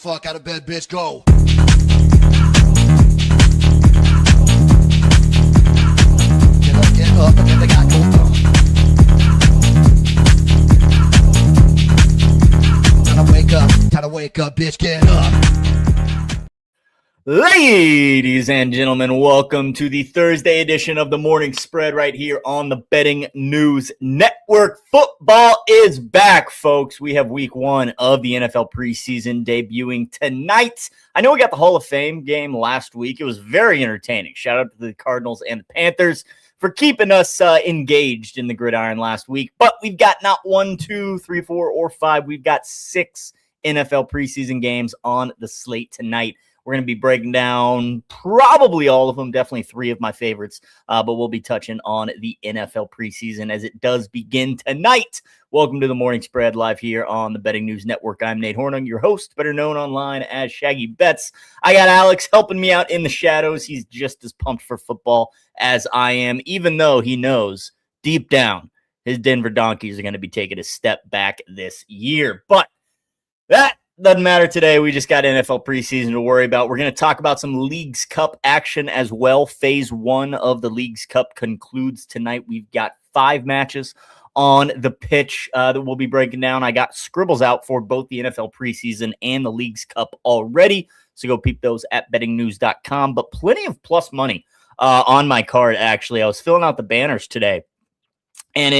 fuck out of bed, bitch. Go. Get up and get the guy go. Time to wake up, bitch. Get up. Ladies and gentlemen, welcome to the Thursday edition of the Morning Spread right here on the Betting News Network. Football is back, folks. We have week one of the NFL preseason debuting tonight. I know we got the Hall of Fame game last week. It was very entertaining. Shout out to the Cardinals and the Panthers for keeping us engaged in the gridiron last week. But we've got not 1, 2, 3, 4, or 5. We've got 6 NFL preseason games on the slate tonight. We're going to be breaking down probably all of them, definitely 3 of my favorites, but we'll be touching on the NFL preseason as it does begin tonight. Welcome to the Morning Spread live here on the Betting News Network. I'm Nate Hornung, your host, better known online as Shaggy Betts. I got Alex helping me out in the shadows. He's just as pumped for football as I am, even though he knows deep down his Denver Donkeys are going to be taking a step back this year. But that doesn't matter today. We just got NFL preseason to worry about. We're going to talk about some Leagues Cup action as well. Phase 1 of the Leagues Cup concludes tonight. We've got 5 matches on the pitch that we'll be breaking down. I got scribbles out for both the NFL preseason and the Leagues Cup already, so go peep those at bettingnews.com. But plenty of plus money on my card, actually. I was filling out the banners today, and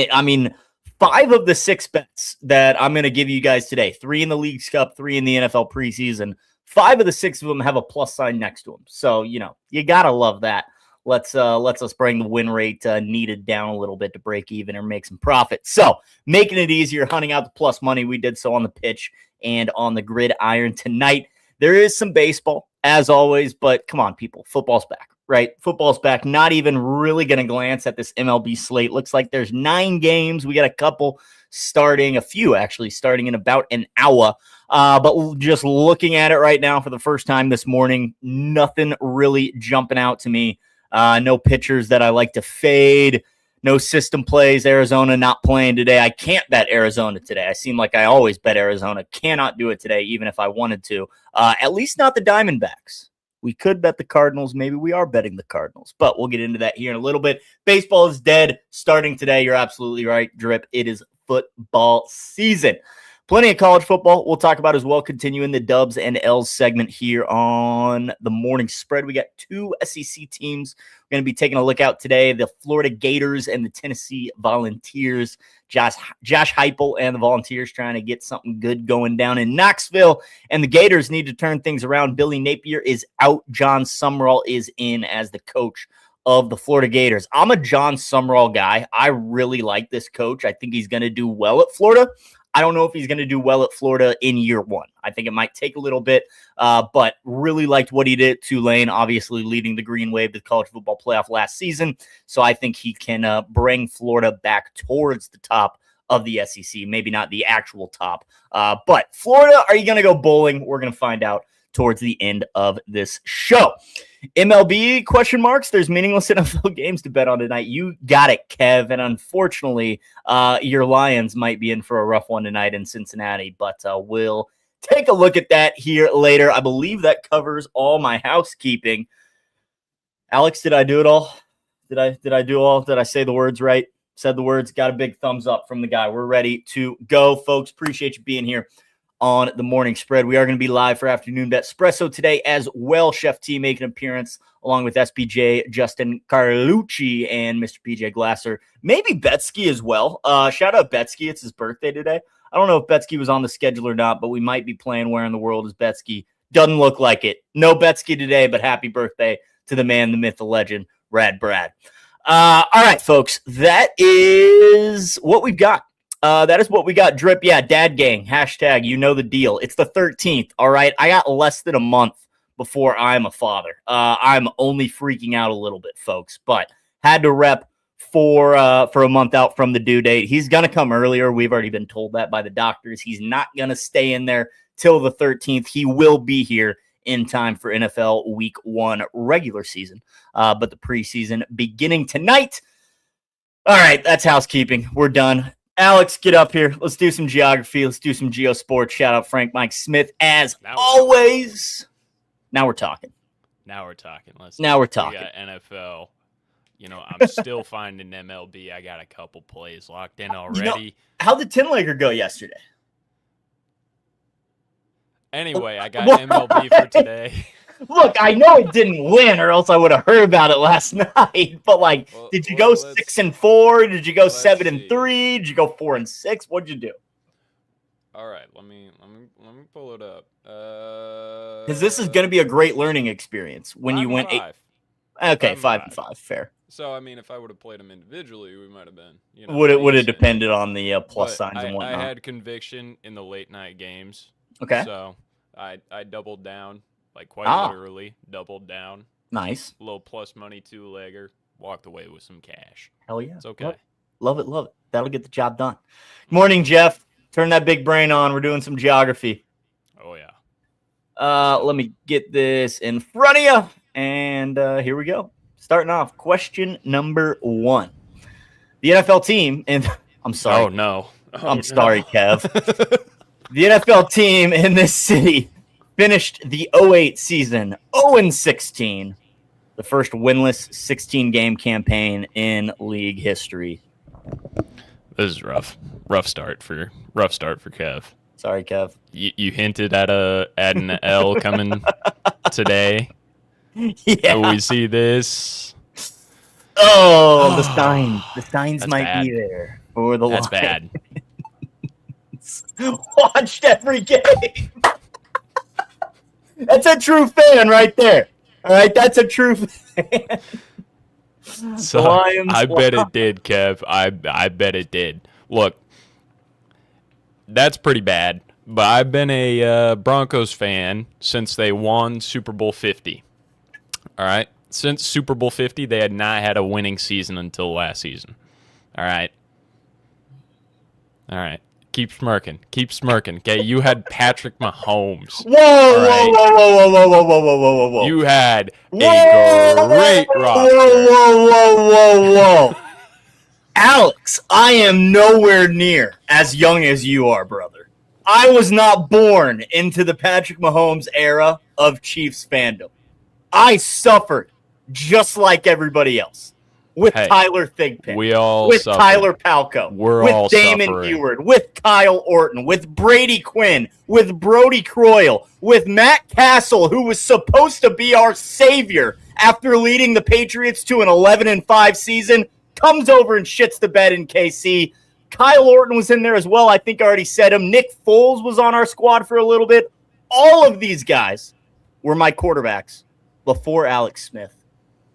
5 of the 6 bets that I'm going to give you guys today, 3 in the Leagues Cup, 3 in the NFL preseason, 5 of the 6 of them have a plus sign next to them. So, you got to love that. Let's us bring the win rate needed down a little bit to break even or make some profit. So, making it easier, hunting out the plus money. We did so on the pitch and on the gridiron tonight. There is some baseball, as always, but come on, people. Football's back. Right, football's back. Not even really going to glance at this MLB slate. Looks like there's 9 games. We got a few actually starting in about an hour. But just looking at it right now for the first time this morning, nothing really jumping out to me. No pitchers that I like to fade. No system plays. Arizona not playing today. I can't bet Arizona today. I seem like I always bet Arizona. Cannot do it today, even if I wanted to. At least not the Diamondbacks. We could bet the Cardinals. Maybe we are betting the Cardinals, but we'll get into that here in a little bit. Baseball is dead starting today. You're absolutely right, Drip. It is football season. Plenty of college football we'll talk about as well, continuing the Dubs and L's segment here on the Morning Spread. We got 2 SEC teams we're going to be taking a look at today, the Florida Gators and the Tennessee Volunteers. Josh Heupel and the Volunteers trying to get something good going down in Knoxville, and the Gators need to turn things around. Billy Napier is out. John Sumrall is in as the coach of the Florida Gators. I'm a John Sumrall guy. I really like this coach. I think he's going to do well at Florida. I don't know if he's going to do well at Florida in year 1. I think it might take a little bit, but really liked what he did at Tulane, obviously leading the Green Wave to the college football playoff last season. So I think he can bring Florida back towards the top of the SEC, maybe not the actual top. But Florida, are you going to go bowling? We're going to find out towards the end of this show. MLB question marks. There's meaningless NFL games to bet on tonight. You got it, Kev. And unfortunately, your Lions might be in for a rough one tonight in Cincinnati, but we'll take a look at that here later. I believe that covers all my housekeeping. Alex, did I do it all? Did I do all? Did I say the words right? Said the words. Got a big thumbs up from the guy. We're ready to go, folks. Appreciate you being here on the Morning Spread. We are going to be live for Afternoon Bet Espresso today as well. Chef T making an appearance along with SPJ, Justin Carlucci, and Mr. PJ Glasser. Maybe Betsky as well. Shout out Betsky. It's his birthday today. I don't know if Betsky was on the schedule or not, but we might be playing Where in the World is Betsky. Doesn't look like it. No Betsky today, but happy birthday to the man, the myth, the legend, Rad Brad. All right, folks. That is what we've got. That is what we got. Drip, yeah, dad gang, hashtag, you know the deal. It's the 13th, all right? I got less than a month before I'm a father. I'm only freaking out a little bit, folks, but had to rep for a month out from the due date. He's going to come earlier. We've already been told that by the doctors. He's not going to stay in there till the 13th. He will be here in time for NFL Week 1 regular season, but the preseason beginning tonight. All right, that's housekeeping. We're done. Alex, get up here. Let's do some geography. Let's do some GeoSports. Shout out Frank Mike Smith as always. Now we're talking. Now we're talking. We got NFL. I'm still finding MLB. I got a couple plays locked in already. How'd the Tin Laker go yesterday? Anyway, I got MLB for today. Look, I know it didn't win, or else I would have heard about it last night. But did you go 6-4? Did you go 7-3? Did you go 4-6? What'd you do? All right, let me pull it up. Because this is going to be a great learning experience when you went 8. Okay, 5-5, fair. So if I would have played them individually, we might have been. Would have depended on the plus signs and whatnot. I had conviction in the late night games. Okay. So I doubled down, quite literally doubled down. Nice. A little plus money 2-legger. Walked away with some cash. Hell yeah. It's okay. Love it. That'll get the job done. Morning, Jeff. Turn that big brain on. We're doing some geography. Oh yeah. Let me get this in front of you. And here we go. Starting off, question number 1. The NFL team, and I'm sorry. Oh, no. I'm sorry, Kev. The NFL team in this city finished the 2008 season 0-16, the first winless 16-game campaign in league history. This is rough. Rough start for Kev. Sorry, Kev. You hinted at an L coming today. Yeah. We see this. Oh, the signs might bad. be there for the That's Lions. bad. Watched every game. That's a true fan right there. All right, that's a true fan. So I bet it did, Kev. I bet it did. Look, that's pretty bad. But I've been a Broncos fan since they won Super Bowl 50. All right? Since Super Bowl 50, they had not had a winning season until last season. All right? All right. Keep smirking. Okay, you had Patrick Mahomes. Whoa. You had a great roster. Whoa. Alex, I am nowhere near as young as you are, brother. I was not born into the Patrick Mahomes era of Chiefs fandom. I suffered just like everybody else with Tyler Thigpen, with suffered. Tyler Palco, with Damon Heward, with Kyle Orton, with Brady Quinn, with Brody Croyle, with Matt Castle, who was supposed to be our savior after leading the Patriots to an 11-5 season, comes over and shits the bed in KC. Kyle Orton was in there as well. I think I already said him. Nick Foles was on our squad for a little bit. All of these guys were my quarterbacks before Alex Smith,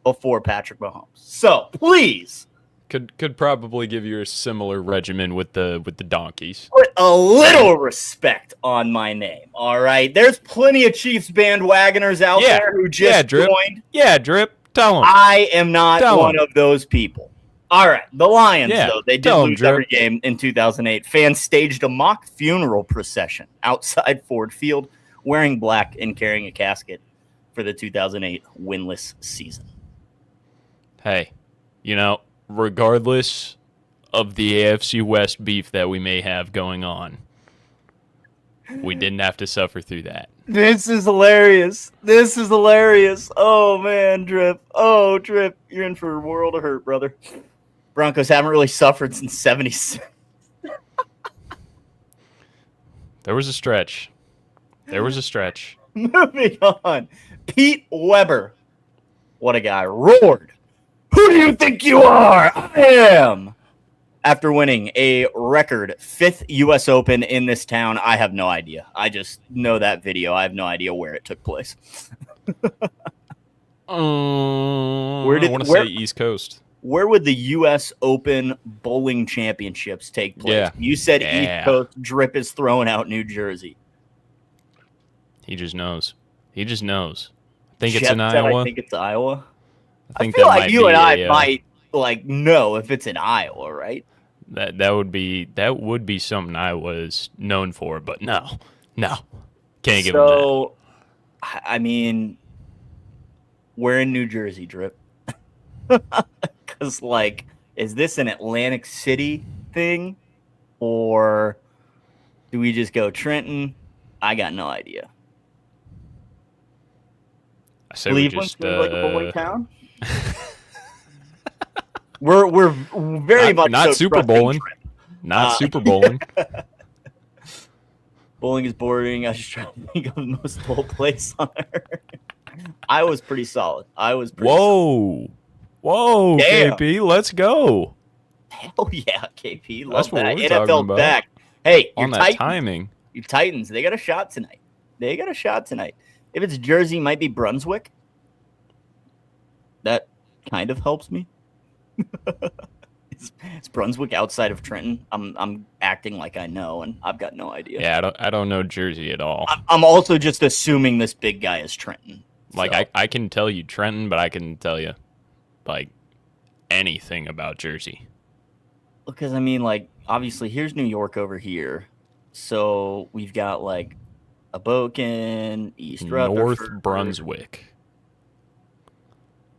before Patrick Mahomes. So please, could probably give you a similar regimen with the donkeys. Put a little respect on my name. All right, there's plenty of Chiefs bandwagoners out there who just joined. Yeah, Drip. Tell them. I am not one of those people. All right, the Lions, though, they did lose every game in 2008. Fans staged a mock funeral procession outside Ford Field, wearing black and carrying a casket for the 2008 winless season. Hey, regardless of the AFC West beef that we may have going on, we didn't have to suffer through that. This is hilarious. Oh, man, Drip. Oh, Drip, you're in for a world of hurt, brother. Broncos haven't really suffered since 76. There was a stretch. Moving on. Pete Weber. What a guy. Roared. Who do you think you are? I am. After winning a record 5th U.S. Open in this town, I have no idea. I just know that video. I have no idea where it took place. I want to say East Coast. Where would the U.S. Open Bowling Championships take place? Yeah. You said East Coast. Drip is throwing out New Jersey. He just knows. I think it's in Iowa. I think it's Iowa. I feel like you and I might know if it's in Iowa, right? That would be something I was known for, but no, can't give him that. So, I mean, we're in New Jersey, Drip. Because, is this an Atlantic City thing? or do we just go Trenton? I got no idea. I say Cleveland we just seems like a bowling town. we're very much not so Super Bowling. Not Super Bowling. Bowling is boring. I was just trying to think of the most dull place on earth. I was pretty solid. Whoa, Damn. KP, let's go. Hell yeah, KP. Love That's what that. we're talking NFL about. back. Hey, On that Titans. timing. Your Titans, they got a shot tonight. If it's Jersey, might be Brunswick. That kind of helps me. Is Brunswick outside of Trenton? I'm acting like I know, and I've got no idea. Yeah, I don't know Jersey at all. I'm also just assuming this big guy is Trenton. Like, so. I can tell you Trenton, but I can tell you, like, anything about Jersey. Because, I mean, like, obviously, here's New York over here. So we've got, like, Hoboken, East Rutherford. North Brunswick.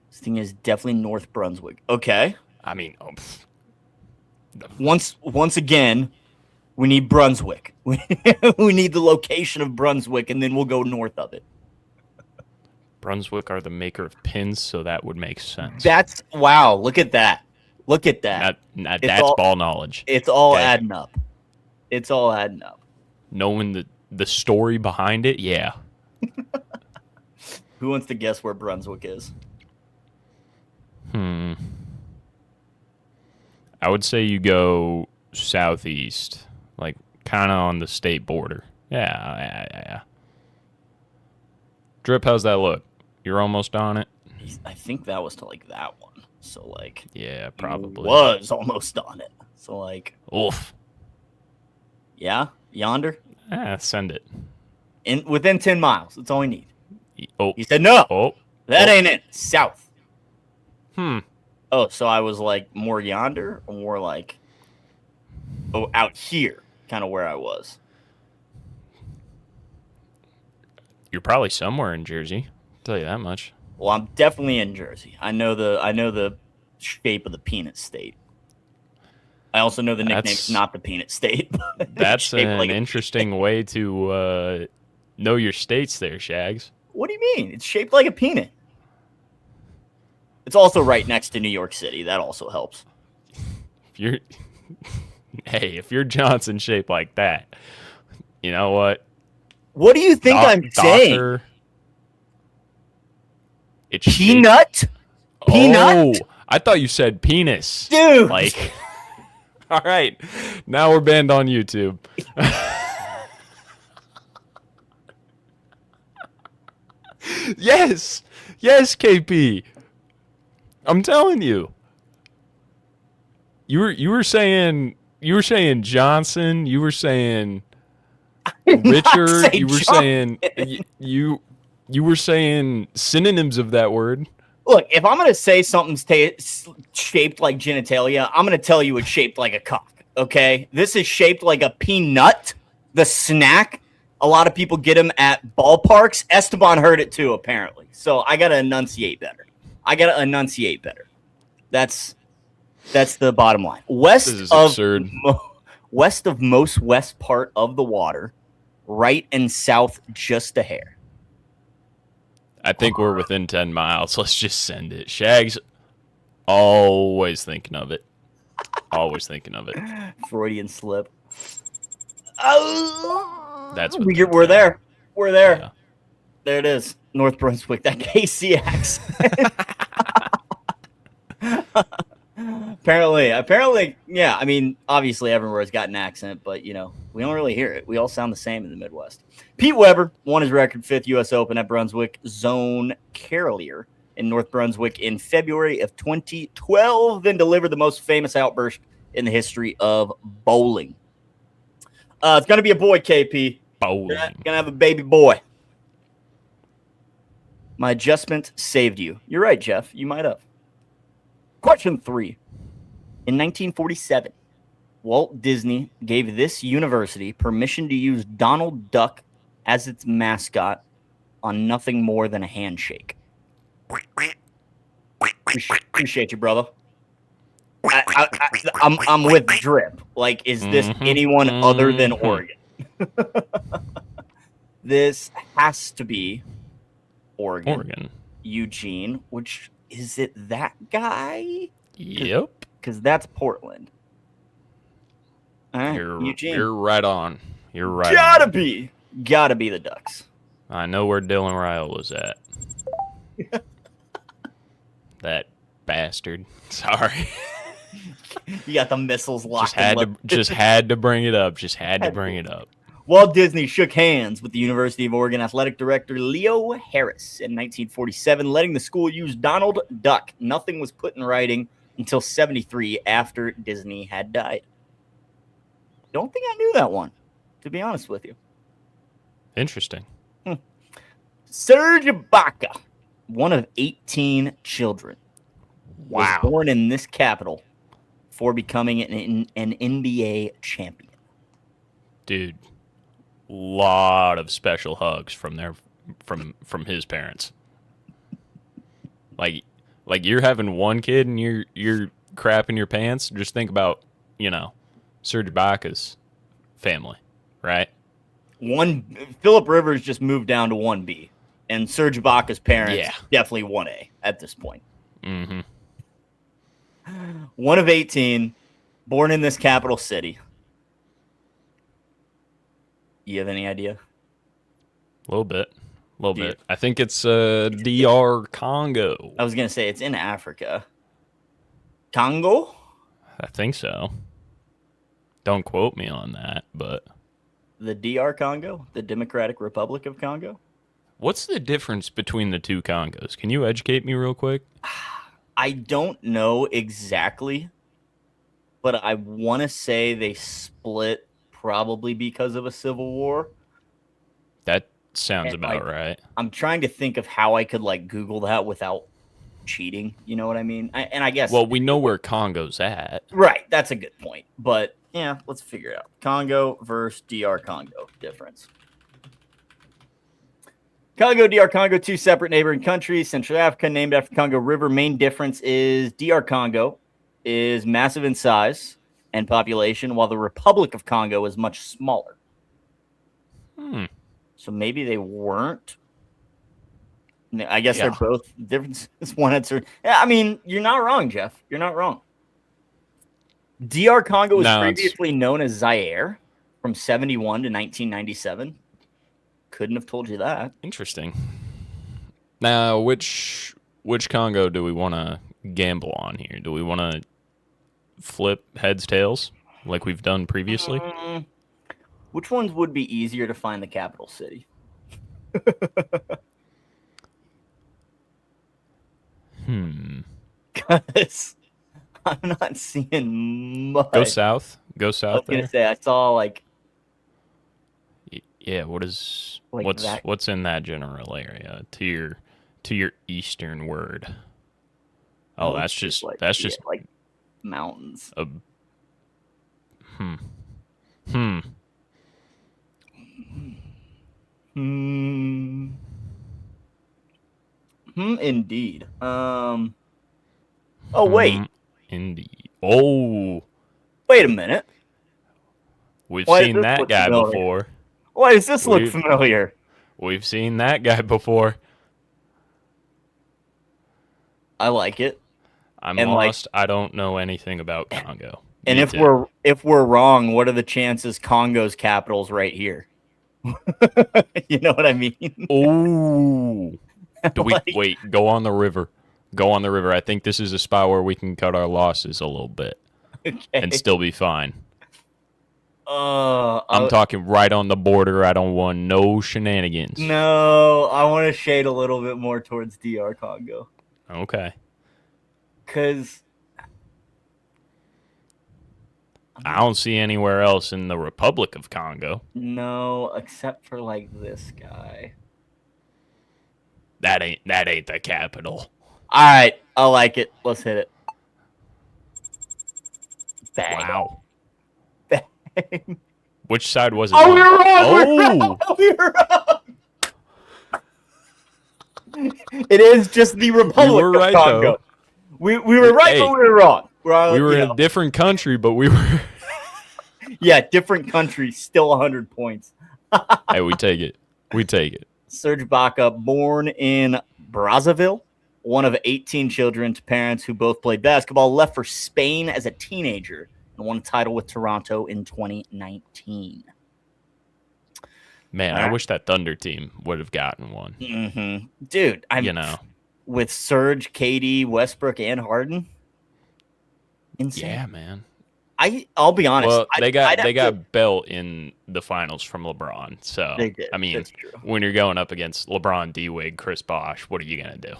This thing is definitely North Brunswick. Okay. I mean, once again, we need Brunswick. We need the location of Brunswick, and then we'll go north of it. Brunswick are the maker of pins, so that would make sense. Wow. Look at that. That's ball knowledge. It's all adding up. Knowing the story behind it, yeah. Who wants to guess where Brunswick is? I would say you go southeast, like kind of on the state border. Yeah. Drip, how's that look? You're almost on it? I think that was to, like, that one. So, like... Yeah, probably. Was almost on it. So, like... Oof. Yeah? Yonder? Send it. Within 10 miles. That's all we need. Oh. He said, no. Oh. That ain't it. South. Oh, so I was, like, more yonder or more, like... Oh, out here. Kind of where I was. You're probably somewhere in Jersey. I'll tell you that much. Well, I'm definitely in Jersey. I know the shape of the peanut state. I also know the nickname's not the peanut state. That's an interesting way to know your states there, Shags. What do you mean? It's shaped like a peanut. It's also right next to New York City. That also helps. If you're Johnson shaped like that, you know what? What do you think I'm saying? It's peanut? Peanut? Oh, I thought you said penis. Dude. Like, all right. Now we're banned on YouTube. Yes, KP. I'm telling you. You were saying Johnson. You were saying Richard. You were saying you were saying synonyms of that word. Look, if I'm gonna say something's shaped like genitalia, I'm gonna tell you it's shaped like a cock. Okay, this is shaped like a peanut. The snack. A lot of people get them at ballparks. Esteban heard it too, apparently. So I gotta enunciate better. That's the bottom line. West of most west part of the water, right and south just a hair. I think we're within 10 miles. Let's just send it. Shags, always thinking of it. Freudian slip. Oh, that's what we're there. We're there. Yeah. There it is. North Brunswick. That KC accent. Apparently, yeah. I mean, obviously, everywhere's got an accent, but we don't really hear it. We all sound the same in the Midwest. Pete Weber won his record 5th U.S. Open at Brunswick Zone Carolier in North Brunswick in February of 2012, then delivered the most famous outburst in the history of bowling. It's gonna be a boy, KP. Bowling. Gonna have a baby boy. My adjustment saved you. You're right, Jeff. You might have. Question 3. In 1947, Walt Disney gave this university permission to use Donald Duck as its mascot on nothing more than a handshake. Appreciate you, brother. I'm with Drip. Like, is this anyone other than Oregon? This has to be Oregon. Eugene, which is it that guy? Yep. Because that's Portland. Eugene. You're right on. You're right. Gotta be the Ducks. I know where Dylan Ryle was at. That bastard. Sorry. You got the missiles locked. Just had to bring it up. Just had to bring it up. Walt Disney shook hands with the University of Oregon athletic director Leo Harris in 1947, letting the school use Donald Duck. Nothing was put in writing until 1973 after Disney had died. Don't think I knew that one, to be honest with you. Interesting. Serge Ibaka, one of 18 children, was born in this capital before becoming an NBA champion. Dude, lot of special hugs from his parents. Like you're having one kid and you're crapping your pants. Just think about, Serge Ibaka's family, right? Phillip Rivers just moved down to 1B, and Serge Ibaka's parents definitely 1A at this point. Mm-hmm. One of 18, born in this capital city. You have any idea? A little bit. I think it's DR Congo. I was going to say it's in Africa. Congo? I think so. Don't quote me on that, but... The DR Congo? The Democratic Republic of Congo? What's the difference between the two Congos? Can you educate me real quick? I don't know exactly, but I want to say they split probably because of a civil war. That sounds about right. I'm trying to think of how I could Google that without cheating. You know what I mean? I guess. Well, we know where Congo's at. Right. That's a good point. But yeah, let's figure it out. Congo versus DR Congo difference. Congo, DR Congo, two separate neighboring countries. Central Africa, named after Congo River. Main difference is DR Congo is massive in size and population, while the Republic of Congo is much smaller. So maybe they weren't. I guess they're both different. One answer. Yeah, I mean, you're not wrong, Jeff. You're not wrong. DR Congo was previously known as Zaire from 1971 to 1997. Couldn't have told you that. Interesting. Now, which Congo do we want to gamble on here? Do we want to flip heads, tails, like we've done previously? Which ones would be easier to find the capital city? Because I'm not seeing much. Go south. I was going to say, I saw Yeah, what's in that general area to your eastern word? Oh, that's just mountains. Indeed. Oh wait. Indeed. Oh. Wait a minute. We've seen that guy before. Why does this look familiar? We've seen that guy before. I like it. I'm lost. I don't know anything about Congo. And if we're wrong, what are the chances Congo's capital's right here? You know what I mean? Oh. Wait, go on the river. Go on the river. I think this is a spot where we can cut our losses a little bit and still be fine. I'm talking right on the border. I don't want no shenanigans. No, I want to shade a little bit more towards DR Congo. Okay. Because I don't see anywhere else in the Republic of Congo. No, except for this guy. That ain't the capital. All right, I like it. Let's hit it. Bang. Wow. Bang. Which side was it? Oh, we were wrong. Oh, we were wrong. It is just the Republic of Congo. We were right, but we were wrong. We were in a different country, but we were. Yeah, different country, still 100 points. Hey, we take it. We take it. Serge Ibaka, born in Brazzaville, one of 18 children to parents who both played basketball, left for Spain as a teenager and won a title with Toronto in 2019. Man, I wish that Thunder team would have gotten one. Mm-hmm. Dude, with Serge, KD, Westbrook, and Harden. Insane. Yeah, man. I'll be honest. Well, they got belt in the finals from LeBron. So they did. I mean, when you're going up against LeBron, D-Wade, Chris Bosh, what are you gonna do?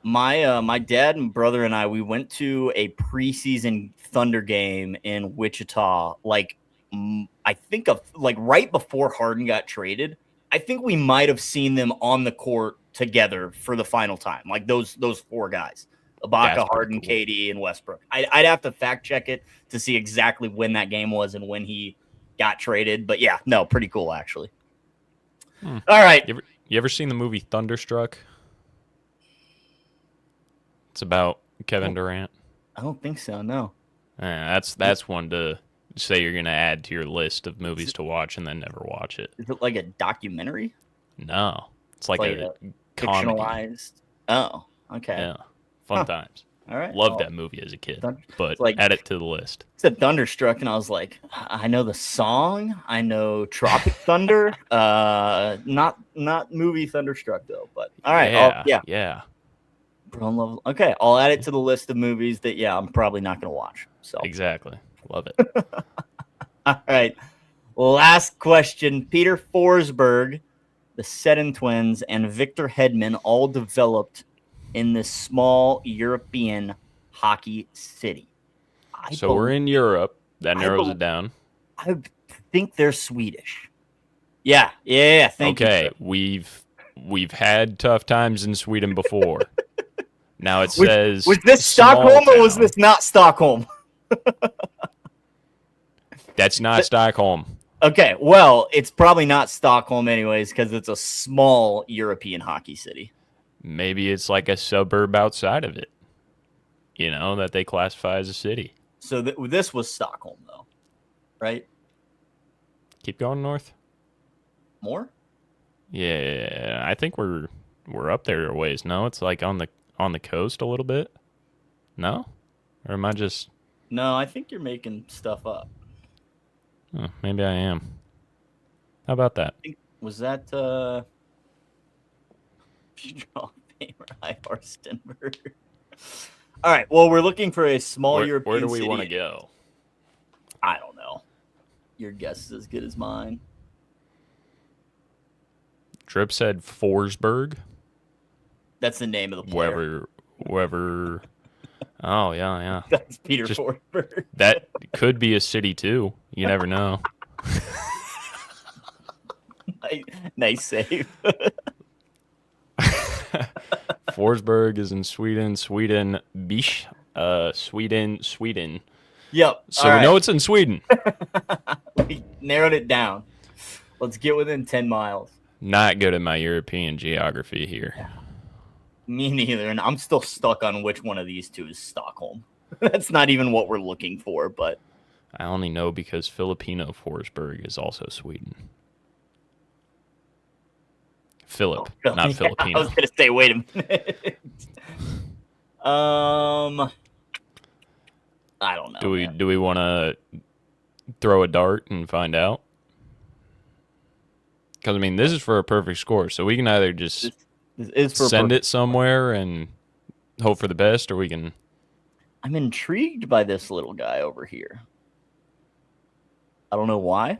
My dad and brother and I, we went to a preseason Thunder game in Wichita. I think right before Harden got traded. I think we might have seen them on the court together for the final time. Like those four guys. Ibaka, Harden, cool. KD, and Westbrook. I'd have to fact check it to see exactly when that game was and when he got traded. But yeah, no, pretty cool actually. All right. You ever seen the movie Thunderstruck? It's about Kevin Durant. I don't think so. No. That's one to say you're gonna add to your list of movies to watch and then never watch it. Is it like a documentary? No, it's like a comedy. Fictionalized. Oh, okay. Yeah. Fun times. All right. Loved that movie as a kid, but add it to the list. It said Thunderstruck, and I was like, I know the song. I know Tropic Thunder. Not movie Thunderstruck, though. But all right. Yeah. Okay, I'll add it to the list of movies that, I'm probably not going to watch. So exactly. Love it. All right. Last question. Peter Forsberg, the Seddon twins, and Victor Hedman all developed in this small European hockey city. We're in Europe. That narrows it down. I think they're Swedish. Yeah. Thank you. Okay, we've had tough times in Sweden before. Now it says was this Stockholm or was this not Stockholm? That's not Stockholm. Okay, well, it's probably not Stockholm anyways because it's a small European hockey city. Maybe it's like a suburb outside of it, that they classify as a city. So this was Stockholm, though, right? Keep going north. More? Yeah, I think we're up there a ways. No, it's like on the coast a little bit. No, or am I just? No, I think you're making stuff up. Oh, maybe I am. How about that? Was that Stenberg? All right. Well, we're looking for a small European city. Where do we want to go? I don't know. Your guess is as good as mine. Drip said Forsberg. That's the name of the player. Wherever. Oh, yeah. That's Peter Forsberg. That could be a city, too. You never know. Nice save. Forsberg is in Sweden. Sweden. Yep. So we know it's in Sweden. We narrowed it down. Let's get within 10 miles. Not good at my European geography here. Me neither, and I'm still stuck on which one of these two is Stockholm. That's not even what we're looking for, but... I only know because Filipino Forsberg is also Sweden. Philip, not Filipino. I was going to say, wait a minute. I don't know. Do we want to throw a dart and find out? Because, this is for a perfect score, so we can either just send it somewhere and hope for the best, or we can... I'm intrigued by this little guy over here. I don't know why.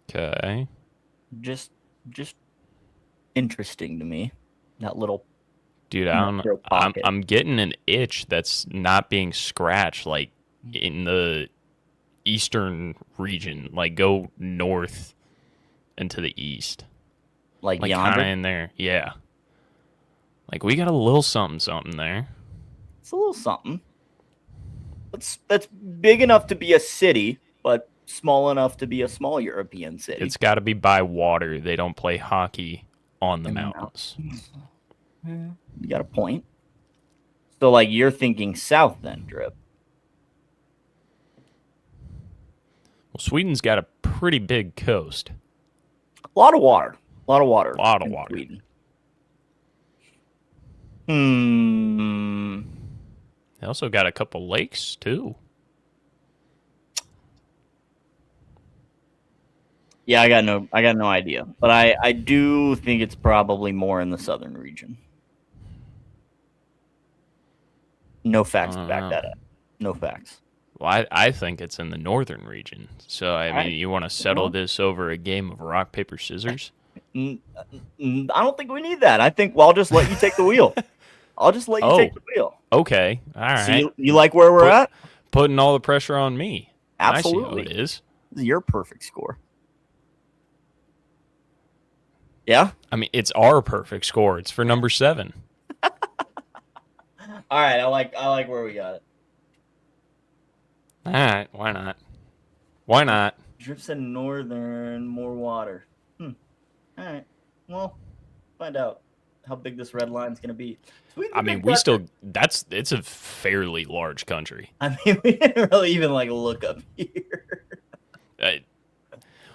Okay. Just interesting to me. That little... Dude, I'm getting an itch that's not being scratched, like, in the eastern region. Like, go north and to the east. Like yonder? Kind of in there, yeah. Like, we got a little something there. It's a little something. That's big enough to be a city, but small enough to be a small European city. It's got to be by water. They don't play hockey on the mountains. You got a point. So, you're thinking south then, Drip? Well, Sweden's got a pretty big coast. A lot of water. A lot of water. A lot of water. Sweden. They also got a couple lakes, too. Yeah, I got no idea. But I do think it's probably more in the southern region. No facts to back that up. No facts. Well, I think it's in the northern region. So, I mean, you want to settle this over a game of rock, paper, scissors? I don't think we need that. I think I'll just let you take the wheel. I'll just let you take the wheel. Okay. All right. So you like where we're at? Putting all the pressure on me. Absolutely. I see how it is. This is your perfect score. Yeah? I mean, it's our perfect score. It's for number 7. All right. I like where we got it. All right. Why not? Why not? Drips in northern, more water. All right. Well, find out how big this red line's going to be. I mean, it's a fairly large country. I mean, we didn't really even look up here.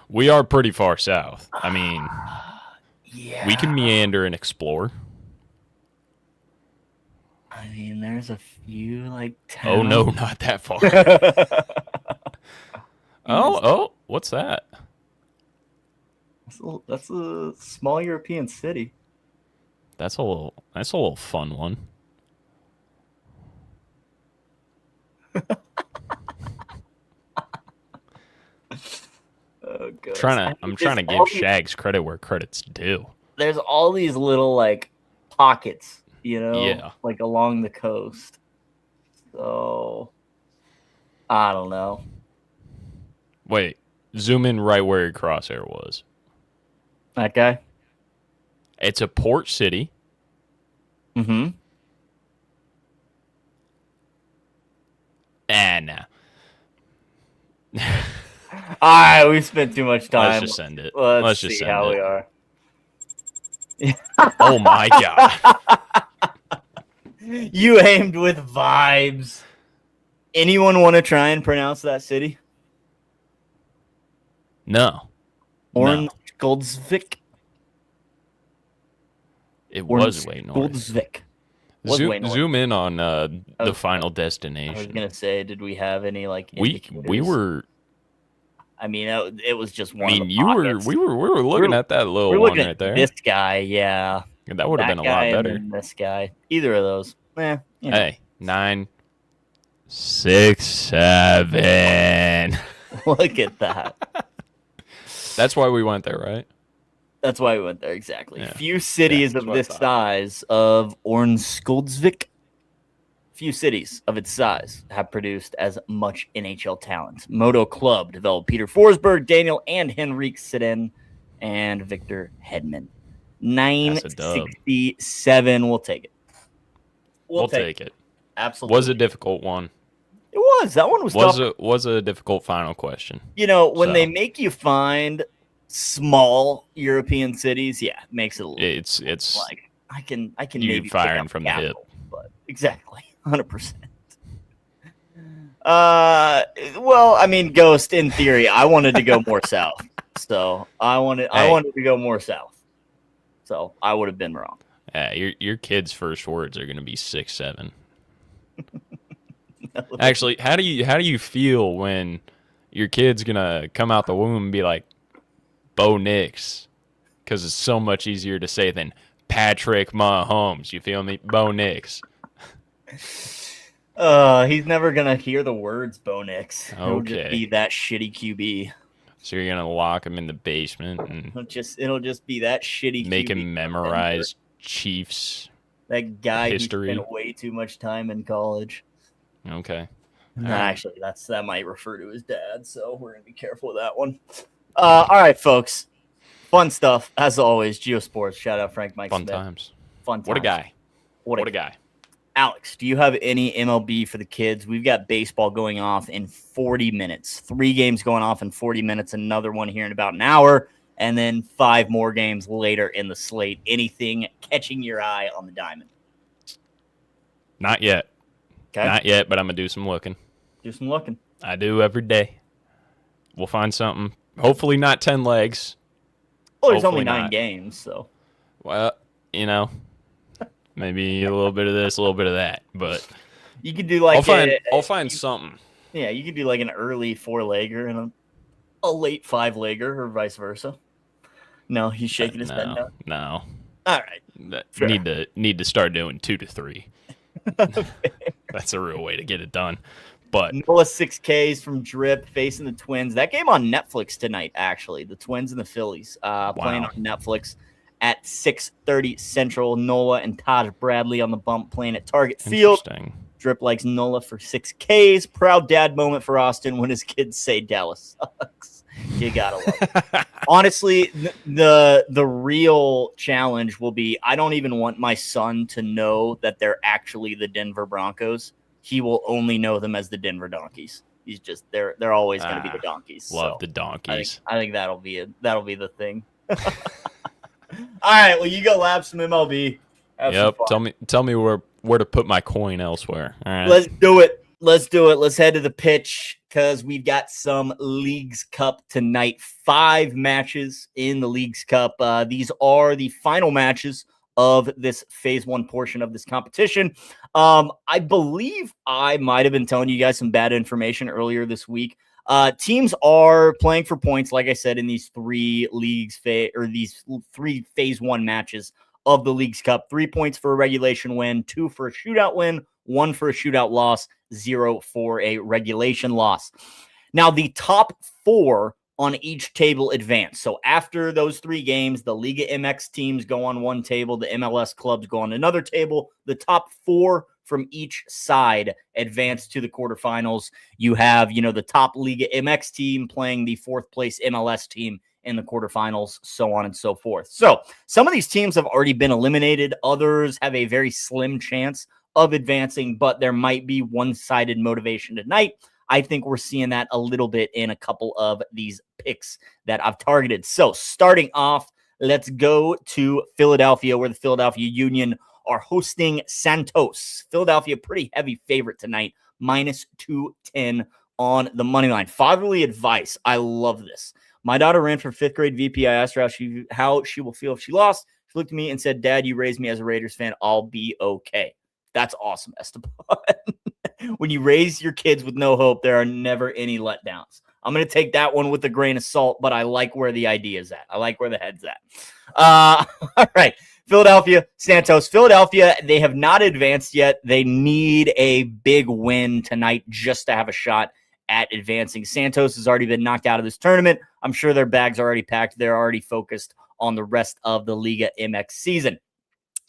We are pretty far south. I mean, yeah. We can meander and explore. I mean, there's a few towns. Oh no, not that far. oh, what's that? That's a small European city. That's a little fun one. Oh god. I'm trying to give Shags credit where credit's due. There's all these little pockets, Yeah. Along the coast. So I don't know. Wait, zoom in right where your crosshair was. That guy? It's a port city. Mm-hmm. And all right, we spent too much time. Let's just send it. Let's just see how we are. Oh my god. You aimed with vibes. Anyone want to try and pronounce that city? No. Ornsköldsvik. It was way north. Sköldsvik. Zoom in on the final destination. I was gonna say, did we have any we were. I mean, it was just one. I mean, we were looking at that little one right there. This guy, yeah, that would have been a lot better. This guy, either of those. Hey, 9, 6, 7. Look at that. That's why we went there, right? That's why we went there, exactly. Yeah. Few cities of this size of Ornsköldsvik, few cities of its size have produced as much NHL talent. Moto Club developed Peter Forsberg, Daniel and Henrik Sedin, and Victor Hedman. 967. We'll take it. We'll take it. Absolutely. Was a difficult one. It was. That one was tough. Was a difficult final question. When they make you find small European cities, yeah, it makes it a little. It's I can you maybe firing from the hip, but exactly 100%. Well, I mean, Ghost. In theory, I wanted to go more south, so I wanted to go more south, so I would have been wrong. Your kid's first words are going to be 6, 7. Actually, how do you feel when your kid's gonna come out the womb and be like Bo Nix? Because it's so much easier to say than Patrick Mahomes. You feel me? Bo Nix. He's never gonna hear the words Bo Nix. Okay. He'll just be that shitty QB. So you're gonna lock him in the basement and it'll just be that shitty. Make QB him memorize Chiefs. That guy history. Who spent way too much time in college. Okay. Actually, that might refer to his dad, so we're gonna be careful with that one. All right, folks. Fun stuff as always. GeoSports. Shout out Frank Mike Fun Smith. times. Fun times. What a guy. What a guy. Alex, do you have any MLB for the kids? We've got baseball going off in 40 minutes. 3 games going off in 40 minutes. Another one here in about an hour. And then 5 more games later in the slate. Anything catching your eye on the diamond? Not yet. Okay. Not yet, but I'm going to do some looking. Do some looking. I do every day. We'll find something. Hopefully not 10 legs. Well, there's only 9 games, so. Well, maybe a little bit of this, a little bit of that, but you could do like I'll find something. Yeah, you could do like an early 4-legger and a late 5-legger, or vice versa. No, he's shaking his head no. No. All right. Sure. Need to start doing 2 to 3. That's a real way to get it done. But Nola 6Ks from Drip facing the Twins. That game on Netflix tonight, actually. The Twins and the Phillies playing on Netflix at 6:30 Central. Nola and Taj Bradley on the bump playing at Target Field. Drip likes Nola for 6Ks. Proud dad moment for Austin when his kids say Dallas sucks. You gotta love it. Honestly, the real challenge will be I don't even want my son to know that they're actually the Denver Broncos. He will only know them as the Denver Donkeys. He's just they're always going to be the Donkeys. Love the Donkeys. I think that'll be the thing. All right, well you go lap some MLB. Yep. Tell me where to put my coin elsewhere. All right. Let's do it. Let's head to the pitch because we've got some Leagues Cup tonight. 5 matches in the Leagues Cup. These are the final matches of this phase 1 portion of this competition. I believe I might have been telling you guys some bad information earlier this week. Teams are playing for points, like I said, in these 3 these 3 phase 1 matches of the Leagues Cup. 3 points for a regulation win, 2 for a shootout win, 1 for a shootout loss, 0 for a regulation loss. Now, the top 4 on each table advance. So after those 3 games, the Liga MX teams go on one table, the MLS clubs go on another table. The top 4 from each side advance to the quarterfinals. You have, the top Liga MX team playing the 4th place MLS team in the quarterfinals, so on and so forth. So some of these teams have already been eliminated. Others have a very slim chance of advancing, but there might be one-sided motivation tonight. I think we're seeing that a little bit in a couple of these picks that I've targeted. So starting off, let's go to Philadelphia, where the Philadelphia Union are hosting Santos. Philadelphia, pretty heavy favorite tonight, -210 on the money line. Fatherly advice. I love this. My daughter ran for 5th grade VP. I asked her how she will feel if she lost. She looked at me and said, "Dad, you raised me as a Raiders fan. I'll be okay." That's awesome, Esteban. When you raise your kids with no hope, there are never any letdowns. I'm going to take that one with a grain of salt, but I like where the idea is at. I like where the head's at. All right. Philadelphia, Santos. Philadelphia, they have not advanced yet. They need a big win tonight just to have a shot at advancing. Santos has already been knocked out of this tournament. I'm sure their bags are already packed. They're already focused on the rest of the Liga MX season.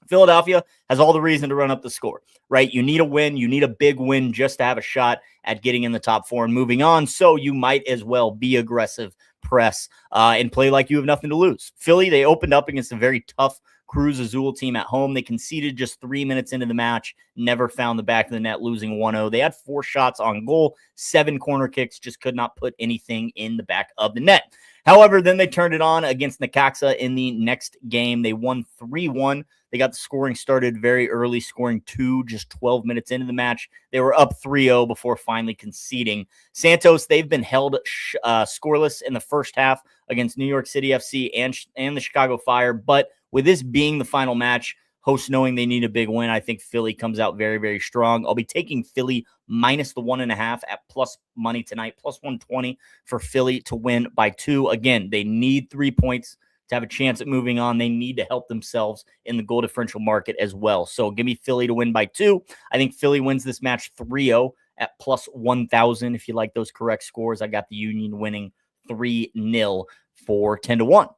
Philadelphia has all the reason to run up the score, right? You need a win. You need a big win just to have a shot at getting in the top 4 and moving on. So you might as well be aggressive, press, and play like you have nothing to lose. Philly, they opened up against a very tough Cruz Azul team at home. They conceded just 3 minutes into the match, never found the back of the net, losing 1-0. They had 4 shots on goal, 7 corner kicks, just could not put anything in the back of the net. However, then they turned it on against Necaxa in the next game. They won 3-1. They got the scoring started very early, scoring 2 just 12 minutes into the match. They were up 3-0 before finally conceding. Santos, they've been held scoreless in the first half against New York City FC and the Chicago Fire. But with this being the final match, hosts knowing they need a big win, I think Philly comes out very, very strong. I'll be taking Philly minus the 1.5 at plus money tonight, plus 120 for Philly to win by 2. Again, they need 3 points to have a chance at moving on. They need to help themselves in the goal differential market as well. So give me Philly to win by 2. I think Philly wins this match 3-0 at plus 1,000. If you like those correct scores, I got the Union winning 3-0 for 10-1.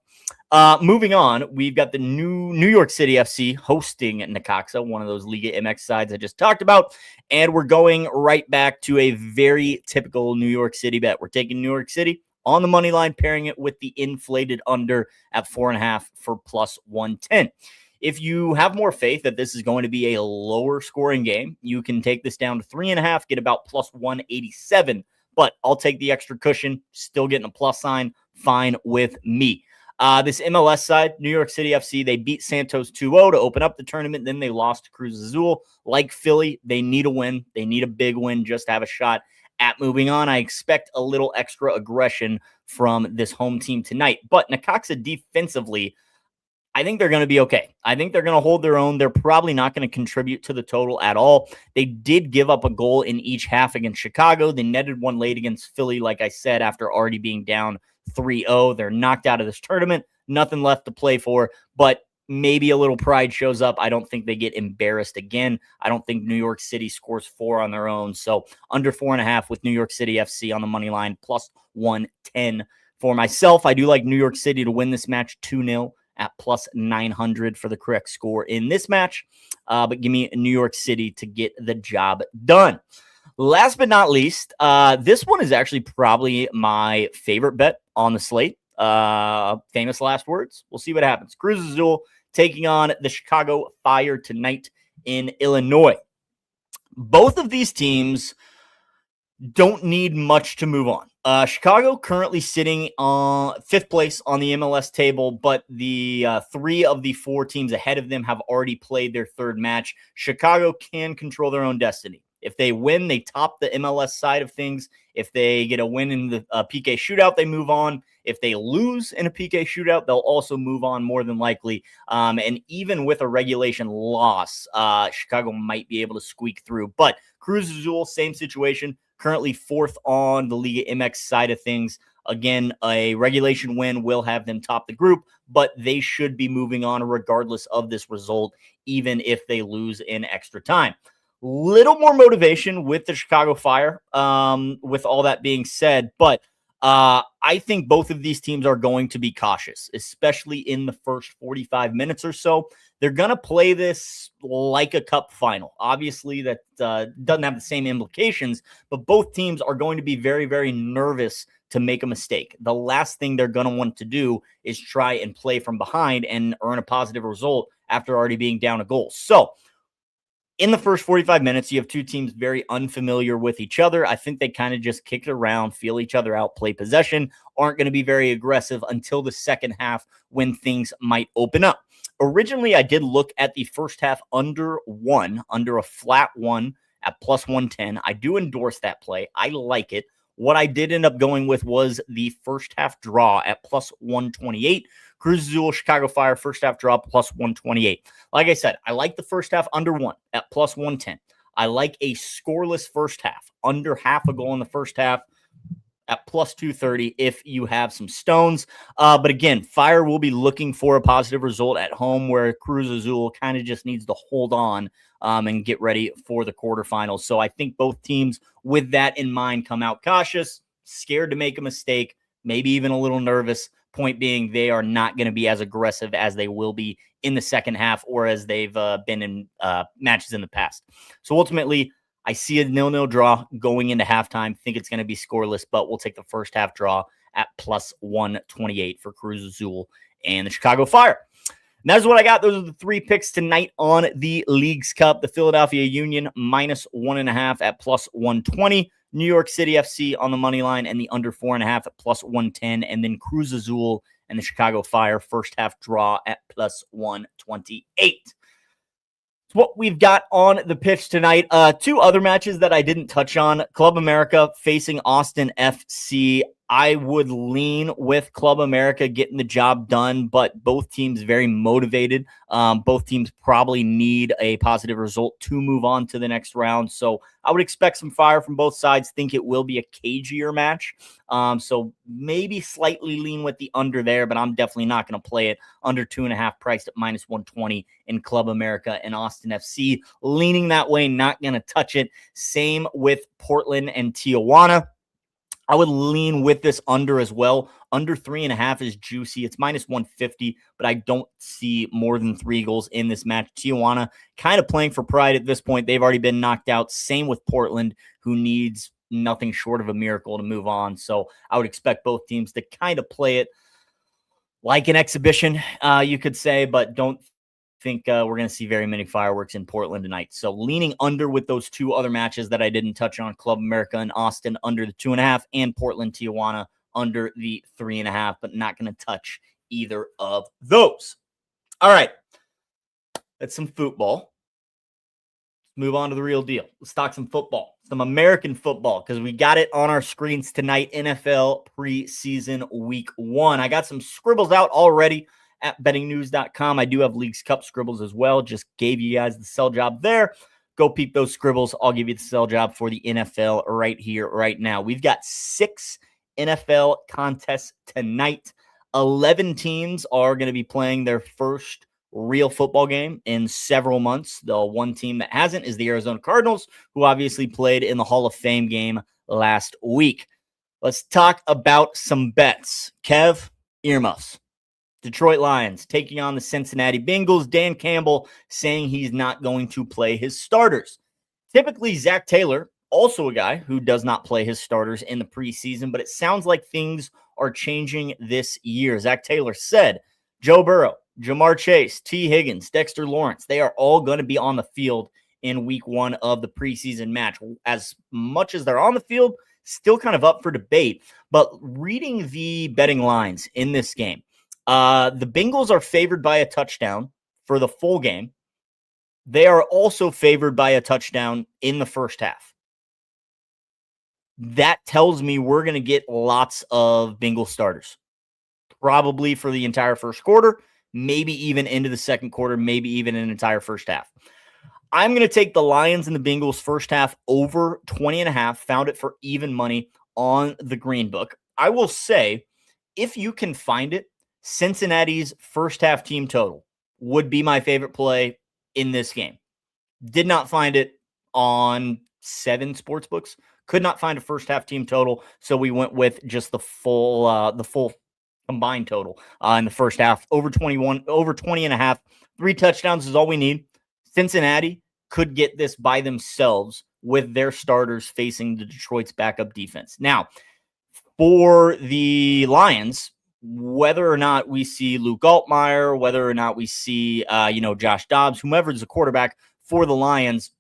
Moving on, we've got the New York City FC hosting Necaxa, one of those Liga MX sides I just talked about. And we're going right back to a very typical New York City bet. We're taking New York City on the money line, pairing it with the inflated under at 4.5 for plus 110. If you have more faith that this is going to be a lower scoring game, you can take this down to 3.5, get about plus 187. But I'll take the extra cushion, still getting a plus sign, fine with me. This MLS side, New York City FC, they beat Santos 2-0 to open up the tournament. Then they lost to Cruz Azul. Like Philly, they need a win. They need a big win just to have a shot at moving on. I expect a little extra aggression from this home team tonight. But Necaxa defensively, I think they're going to be okay. I think they're going to hold their own. They're probably not going to contribute to the total at all. They did give up a goal in each half against Chicago. They netted one late against Philly, like I said, after already being down 3-0. They're knocked out of this tournament. Nothing left to play for, but maybe a little pride shows up. I don't think they get embarrassed again. I don't think New York City scores 4 on their own. So under 4.5 with New York City FC on the money line, plus 110 for myself. I do like New York City to win this match 2-0. At plus 900 for the correct score in this match. But give me New York City to get the job done. Last but not least, this one is actually probably my favorite bet on the slate. Famous last words. We'll see what happens. Cruz Azul taking on the Chicago Fire tonight in Illinois. Both of these teams don't need much to move on. Chicago currently sitting on 5th place on the MLS table, but the 3 of the 4 teams ahead of them have already played their 3rd match. Chicago can control their own destiny. If they win, they top the MLS side of things. If they get a win in the PK shootout, they move on. If they lose in a PK shootout, they'll also move on more than likely. And even with a regulation loss, Chicago might be able to squeak through. But Cruz Azul, same situation. Currently 4th on the Liga MX side of things. Again, a regulation win will have them top the group, but they should be moving on regardless of this result, even if they lose in extra time. Little more motivation with the Chicago Fire, with all that being said, but I think both of these teams are going to be cautious, especially in the first 45 minutes or so. They're going to play this like a cup final. Obviously, that doesn't have the same implications, but both teams are going to be very, very nervous to make a mistake. The last thing they're going to want to do is try and play from behind and earn a positive result after already being down a goal. So, in the first 45 minutes, you have 2 teams very unfamiliar with each other. I think they kind of just kick it around, feel each other out, play possession, aren't going to be very aggressive until the second half when things might open up. Originally, I did look at the first half under a flat 1 at plus 110. I do endorse that play. I like it. What I did end up going with was the first half draw at plus 128. Cruz Azul, Chicago Fire, first half draw plus 128. Like I said, I like the first half under 1 at plus 110. I like a scoreless first half, under half a goal in the first half at plus 230 if you have some stones. But again, Fire will be looking for a positive result at home where Cruz Azul kind of just needs to hold on and get ready for the quarterfinals. So I think both teams with that in mind come out cautious, scared to make a mistake, maybe even a little nervous. Point being, they are not going to be as aggressive as they will be in the second half or as they've been in matches in the past. So ultimately, I see a 0-0 draw going into halftime. Think it's going to be scoreless, but we'll take the first half draw at plus 128 for Cruz Azul and the Chicago Fire. And that's what I got. Those are the 3 picks tonight on the Leagues Cup. The Philadelphia Union minus 1.5 at plus 120. New York City FC on the money line and the under 4.5 at plus 110. And then Cruz Azul and the Chicago Fire first half draw at plus 128. What we've got on the pitch tonight. 2 other matches that I didn't touch on. Club America facing Austin FC. I would lean with Club America getting the job done, but both teams very motivated. Both teams probably need a positive result to move on to the next round. So I would expect some fire from both sides. Think it will be a cagier match. So maybe slightly lean with the under there, but I'm definitely not going to play it. Under 2.5 priced at minus 120 in Club America and Austin FC. Leaning that way, not going to touch it. Same with Portland and Tijuana. I would lean with this under as well. Under 3.5 is juicy. It's minus 150, but I don't see more than 3 goals in this match. Tijuana kind of playing for pride at this point. They've already been knocked out. Same with Portland, who needs nothing short of a miracle to move on. So I would expect both teams to kind of play it like an exhibition, you could say, but don't think we're going to see very many fireworks in Portland tonight. So leaning under with those 2 other matches that I didn't touch on, Club America and Austin under the 2.5 and Portland Tijuana under the 3.5, but not going to touch either of those. All right. That's some football. Move on to the real deal. Let's talk some football, some American football, because we got it on our screens tonight. NFL preseason week 1. I got some scribbles out already at bettingnews.com. I do have Leagues Cup scribbles as well. Just gave you guys the sell job there. Go peep those scribbles. I'll give you the sell job for the NFL right here, right now. We've got 6 NFL contests tonight. 11 teams are going to be playing their first real football game in several months. The one team that hasn't is the Arizona Cardinals, who obviously played in the Hall of Fame game last week. Let's talk about some bets. Kev, earmuffs. Detroit Lions taking on the Cincinnati Bengals. Dan Campbell saying he's not going to play his starters. Typically, Zach Taylor, also a guy who does not play his starters in the preseason, but it sounds like things are changing this year. Zach Taylor said Joe Burrow, Jamar Chase, T. Higgins, Dexter Lawrence, they are all going to be on the field in week 1 of the preseason match. As much as they're on the field, still kind of up for debate. But reading the betting lines in this game, the Bengals are favored by a touchdown for the full game. They are also favored by a touchdown in the first half. That tells me we're going to get lots of Bengals starters, probably for the entire first quarter, maybe even into the second quarter, maybe even an entire first half. I'm going to take the Lions and the Bengals first half over 20.5. Found it for even money on the Green Book. I will say, if you can find it, Cincinnati's first half team total would be my favorite play in this game. Did not find it on 7 sportsbooks. Could not find a first half team total, so we went with just the full combined total in the first half. Over 20.5. 3 touchdowns is all we need. Cincinnati could get this by themselves with their starters facing the Detroit's backup defense. Now, for the Lions, whether or not we see Luke Altmaier, whether or not we see Josh Dobbs, whomever is the quarterback for the Lions,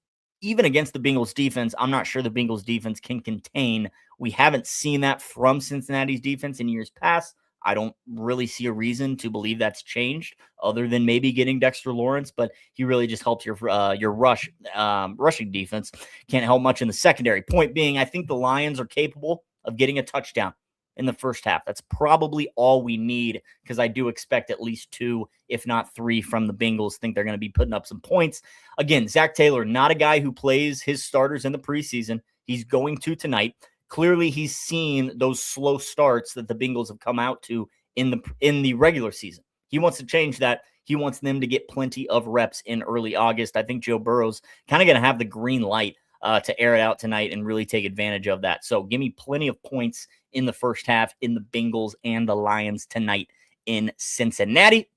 even against the Bengals defense, I'm not sure the Bengals defense can contain. We haven't seen that from Cincinnati's defense in years past. I don't really see a reason to believe that's changed other than maybe getting Dexter Lawrence, but he really just helps your rushing defense. Can't help much in the secondary. Point being, I think the Lions are capable of getting a touchdown in the first half. That's probably all we need, because I do expect at least 2, if not 3 from the Bengals. Think they're going to be putting up some points. Again, Zach Taylor, not a guy who plays his starters in the preseason. He's going to tonight. Clearly, he's seen those slow starts that the Bengals have come out to in the regular season. He wants to change that. He wants them to get plenty of reps in early August. I think Joe Burrow's kind of going to have the green light to air it out tonight and really take advantage of that. So give me plenty of points in the first half in the Bengals and the Lions tonight in Cincinnati.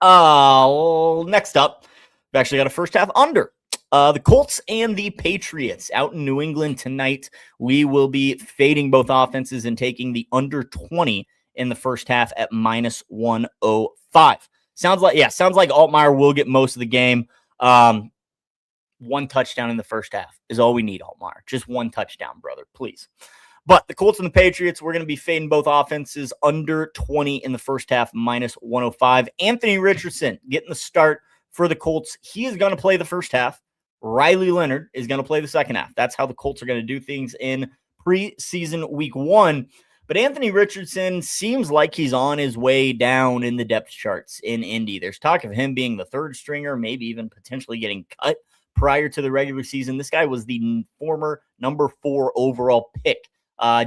Next up, we've actually got a first half under. The Colts and the Patriots out in New England tonight. We will be fading both offenses and taking the under 20 in the first half at minus 105. Sounds like Altmaier will get most of the game. 1 touchdown in the first half is all we need, Altmaier. Just 1 touchdown, brother, please. But the Colts and the Patriots, we're going to be fading both offenses under 20 in the first half, minus 105. Anthony Richardson getting the start for the Colts. He is going to play the first half. Riley Leonard is going to play the second half. That's how the Colts are going to do things in preseason week 1. But Anthony Richardson seems like he's on his way down in the depth charts in Indy. There's talk of him being the 3rd stringer, maybe even potentially getting cut prior to the regular season. This guy was the former number 4 overall pick.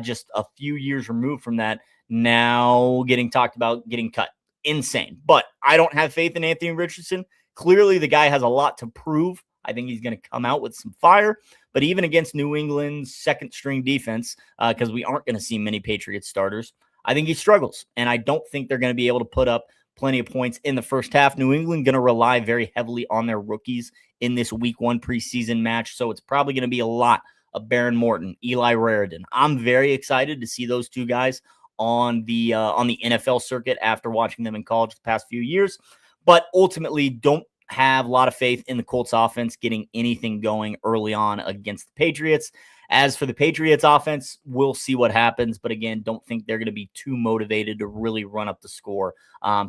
Just a few years removed from that, now getting talked about getting cut. Insane. But I don't have faith in Anthony Richardson. Clearly, the guy has a lot to prove. I think he's going to come out with some fire. But even against New England's second-string defense, because we aren't going to see many Patriots starters, I think he struggles. And I don't think they're going to be able to put up plenty of points in the first half. New England going to rely very heavily on their rookies in this week 1 preseason match. So it's probably going to be a lot of Baron Morton, Eli Raridan. I'm very excited to see those 2 guys on the NFL circuit after watching them in college the past few years. But ultimately, don't have a lot of faith in the Colts offense getting anything going early on against the Patriots. As for the Patriots offense, we'll see what happens. But again, don't think they're going to be too motivated to really run up the score.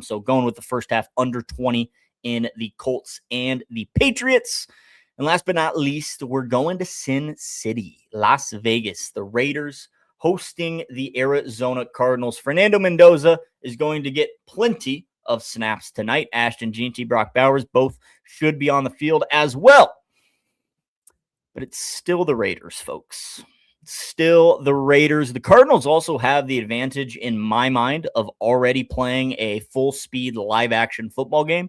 So going with the first half under 20 in the Colts and the Patriots. And last but not least, we're going to Sin City, Las Vegas. The Raiders hosting the Arizona Cardinals. Fernando Mendoza is going to get plenty of snaps tonight. Ashton Jeanty, Brock Bowers, both should be on the field as well. But it's still the Raiders, folks. Still the Raiders. The Cardinals also have the advantage, in my mind, of already playing a full-speed live-action football game.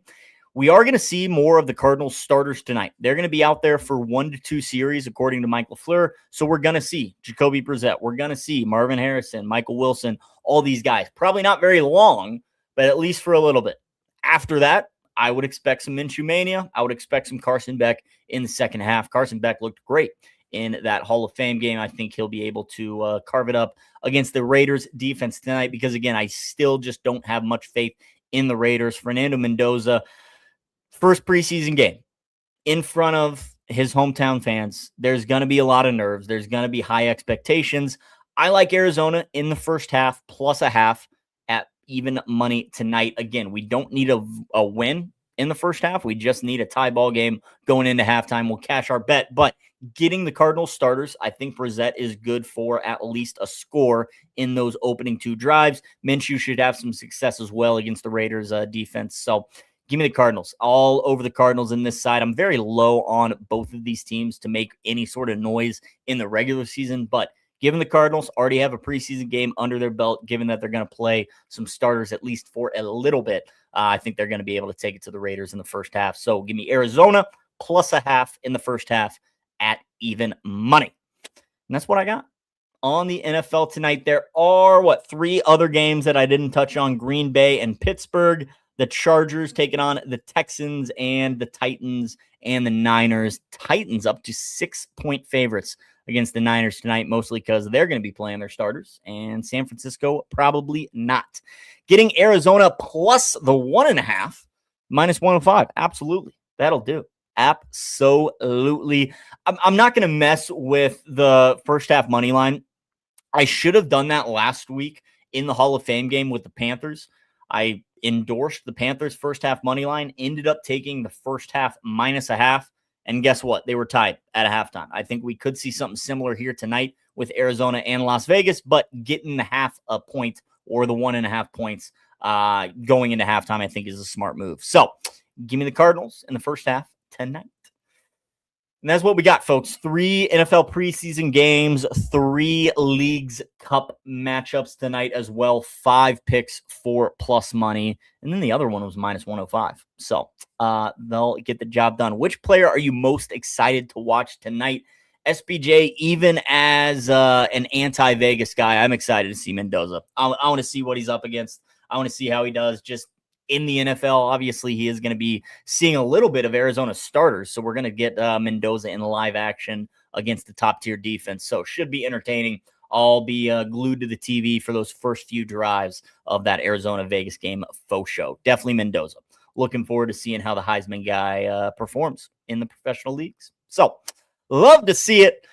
We are going to see more of the Cardinals starters tonight. They're going to be out there for 1 to 2 series, according to Mike LaFleur. So we're going to see Jacoby Brissett. We're going to see Marvin Harrison, Michael Wilson, all these guys. Probably not very long, but at least for a little bit. After that, I would expect some Minshew mania. I would expect some Carson Beck in the second half. Carson Beck looked great in that Hall of Fame game. I think he'll be able to carve it up against the Raiders defense tonight because, again, I still just don't have much faith in the Raiders. Fernando Mendoza, first preseason game in front of his hometown fans. There's going to be a lot of nerves. There's going to be high expectations. I like Arizona in the first half plus a half at even money tonight. Again, we don't need a win in the first half. We just need a tie ball game going into halftime. We'll cash our bet, but getting the Cardinals starters, I think Brissett is good for at least a score in those opening 2 drives. Minshew should have some success as well against the Raiders defense. So give me the Cardinals. All over the Cardinals in this side. I'm very low on both of these teams to make any sort of noise in the regular season, but given the Cardinals already have a preseason game under their belt, given that they're going to play some starters at least for a little bit, I think they're going to be able to take it to the Raiders in the first half. So give me Arizona plus a half in the first half at even money. And that's what I got on the NFL tonight. There are, 3 other games that I didn't touch on. Green Bay and Pittsburgh. The Chargers taking on the Texans and the Titans and the Niners. Titans up to 6-point favorites against the Niners tonight, mostly because they're going to be playing their starters, and San Francisco probably not. Getting Arizona plus the 1.5, minus 105. Absolutely. That'll do. Absolutely. I'm not going to mess with the first half money line. I should have done that last week in the Hall of Fame game with the Panthers. I endorsed the Panthers first half money line, ended up taking the first half minus a half. And guess what? They were tied at a halftime. I think we could see something similar here tonight with Arizona and Las Vegas, but getting the half a point or the 1.5 points going into halftime, I think is a smart move. So give me the Cardinals in the first half tonight. And that's what we got, folks. 3 NFL preseason games, 3 Leagues Cup matchups tonight as well. 5 picks for plus money. And then the other one was minus 105. So they'll get the job done. Which player are you most excited to watch tonight? SBJ, even as an anti-Vegas guy, I'm excited to see Mendoza. I want to see what he's up against. I want to see how he does just in the NFL. Obviously, he is going to be seeing a little bit of Arizona starters, so we're going to get Mendoza in live action against the top-tier defense. So should be entertaining. I'll be glued to the TV for those first few drives of that Arizona-Vegas game faux show. Definitely Mendoza. Looking forward to seeing how the Heisman guy performs in the professional leagues. So love to see it.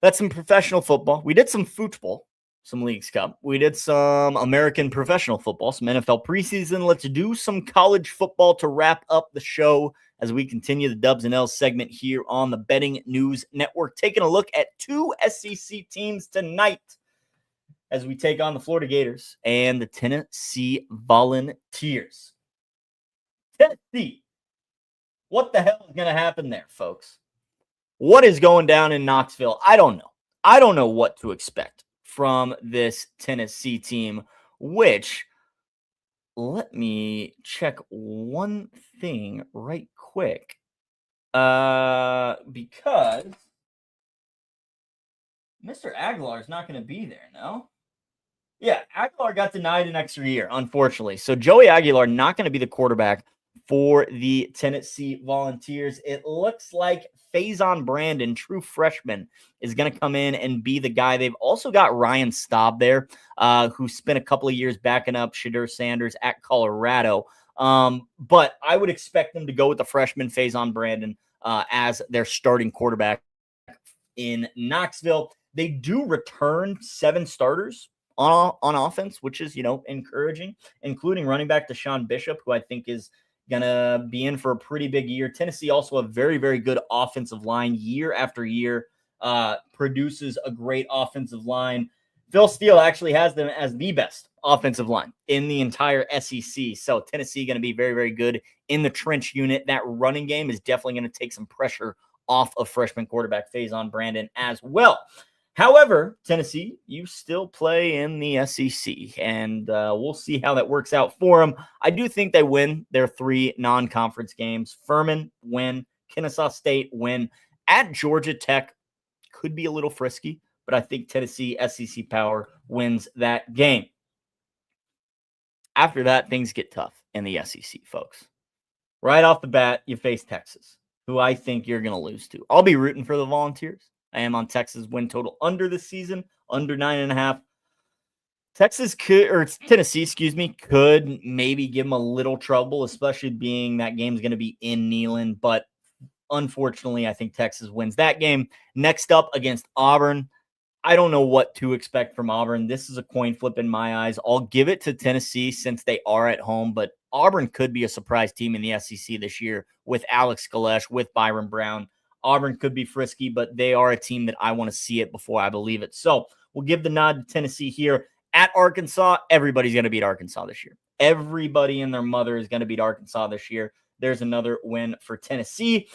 That's some professional football. We did some football. Some Leagues Cup. We did some American professional football, some NFL preseason. Let's do some college football to wrap up the show as we continue the Dubs and L's segment here on the Betting News Network. Taking a look at 2 SEC teams tonight as we take on the Florida Gators and the Tennessee Volunteers. Tennessee. What the hell is going to happen there, folks? What is going down in Knoxville? I don't know. I don't know what to expect from this Tennessee team, which, let me check one thing right quick, because Mr. Aguilar is not going to be there, no? Yeah, Aguilar got denied an extra year, unfortunately. So Joey Aguilar not going to be the quarterback for the Tennessee Volunteers. It looks like Faison Brandon, true freshman, is going to come in and be the guy. They've also got Ryan Staub there, who spent a couple of years backing up Shadur Sanders at Colorado. But I would expect them to go with the freshman Faison Brandon as their starting quarterback in Knoxville. They do return 7 starters on offense, which is, encouraging, including running back Deshaun Bishop, who I think is going to be in for a pretty big year. Tennessee also a very, very good offensive line year after year, produces a great offensive line. Phil Steele actually has them as the best offensive line in the entire SEC. So Tennessee going to be very, very good in the trench unit. That running game is definitely going to take some pressure off of freshman quarterback Faison Brandon as well. However, Tennessee, you still play in the SEC, and we'll see how that works out for them. I do think they win their 3 non-conference games. Furman win, Kennesaw State win. At Georgia Tech, could be a little frisky, but I think Tennessee SEC power wins that game. After that, things get tough in the SEC, folks. Right off the bat, you face Texas, who I think you're going to lose to. I'll be rooting for the Volunteers. I am on Texas win total under the season, under 9.5. Tennessee, could maybe give them a little trouble, especially being that game's going to be in Neyland. But unfortunately, I think Texas wins that game. Next up against Auburn. I don't know what to expect from Auburn. This is a coin flip in my eyes. I'll give it to Tennessee since they are at home, but Auburn could be a surprise team in the SEC this year with Alex Kalesh, with Byron Brown. Auburn could be frisky, but they are a team that I want to see it before I believe it. So we'll give the nod to Tennessee here. At Arkansas, everybody's going to beat Arkansas this year. Everybody and their mother is going to beat Arkansas this year. There's another win for Tennessee,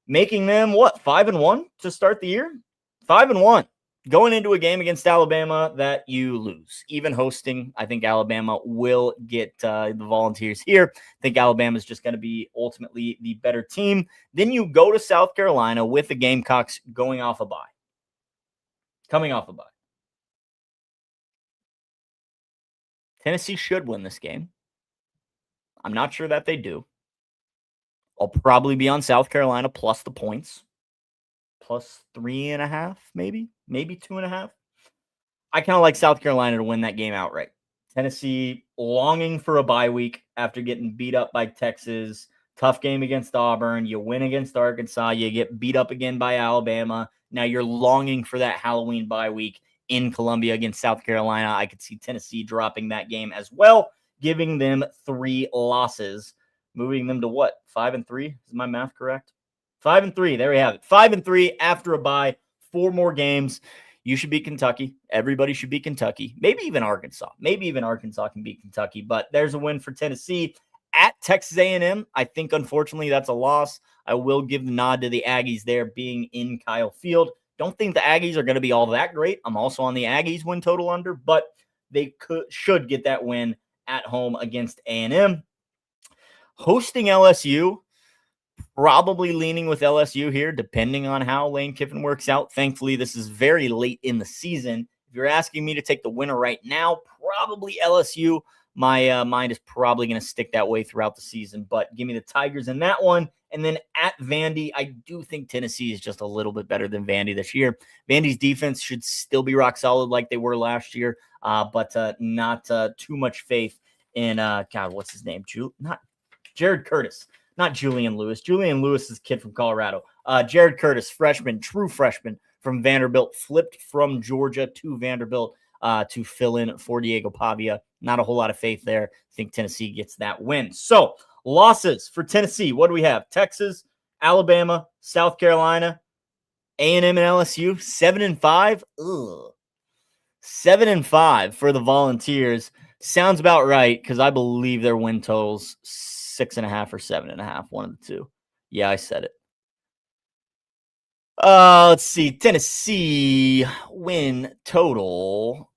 making them, 5-1 to start the year? 5-1. Going into a game against Alabama that you lose. Even hosting, I think Alabama will get the Volunteers here. I think Alabama is just going to be ultimately the better team. Then you go to South Carolina with the Gamecocks coming off a bye. Tennessee should win this game. I'm not sure that they do. I'll probably be on South Carolina plus the points. Plus 3.5, maybe 2.5. I kind of like South Carolina to win that game outright. Tennessee longing for a bye week after getting beat up by Texas. Tough game against Auburn. You win against Arkansas. You get beat up again by Alabama. Now you're longing for that Halloween bye week in Columbia against South Carolina. I could see Tennessee dropping that game as well, giving them 3 losses, moving them to what? 5-3? Is my math correct? 5-3. There we have it. 5-3 after a bye. 4 more games. You should beat Kentucky. Everybody should beat Kentucky. Maybe even Arkansas. Maybe even Arkansas can beat Kentucky. But there's a win for Tennessee. At Texas A&M, I think, unfortunately, that's a loss. I will give the nod to the Aggies there being in Kyle Field. Don't think the Aggies are going to be all that great. I'm also on the Aggies win total under, but they should get that win at home against A&M. Hosting LSU, probably leaning with LSU here, depending on how Lane Kiffin works out. Thankfully, this is very late in the season. If you're asking me to take the winner right now, probably LSU. My mind is probably going to stick that way throughout the season, but give me the Tigers in that one. And then at Vandy, I do think Tennessee is just a little bit better than Vandy this year. Vandy's defense should still be rock solid like they were last year, but not too much faith in, what's his name? Not Jared Curtis. Not Julian Lewis. Julian Lewis is a kid from Colorado. Jared Curtis, true freshman from Vanderbilt, flipped from Georgia to Vanderbilt to fill in for Diego Pavia. Not a whole lot of faith there. I think Tennessee gets that win. So, losses for Tennessee. What do we have? Texas, Alabama, South Carolina, A&M, and LSU. 7-5. Ugh. 7-5 for the Volunteers. Sounds about right because I believe their win totals 6.5 or 7.5. One of the two. Yeah, I said it. Let's see. Tennessee win total.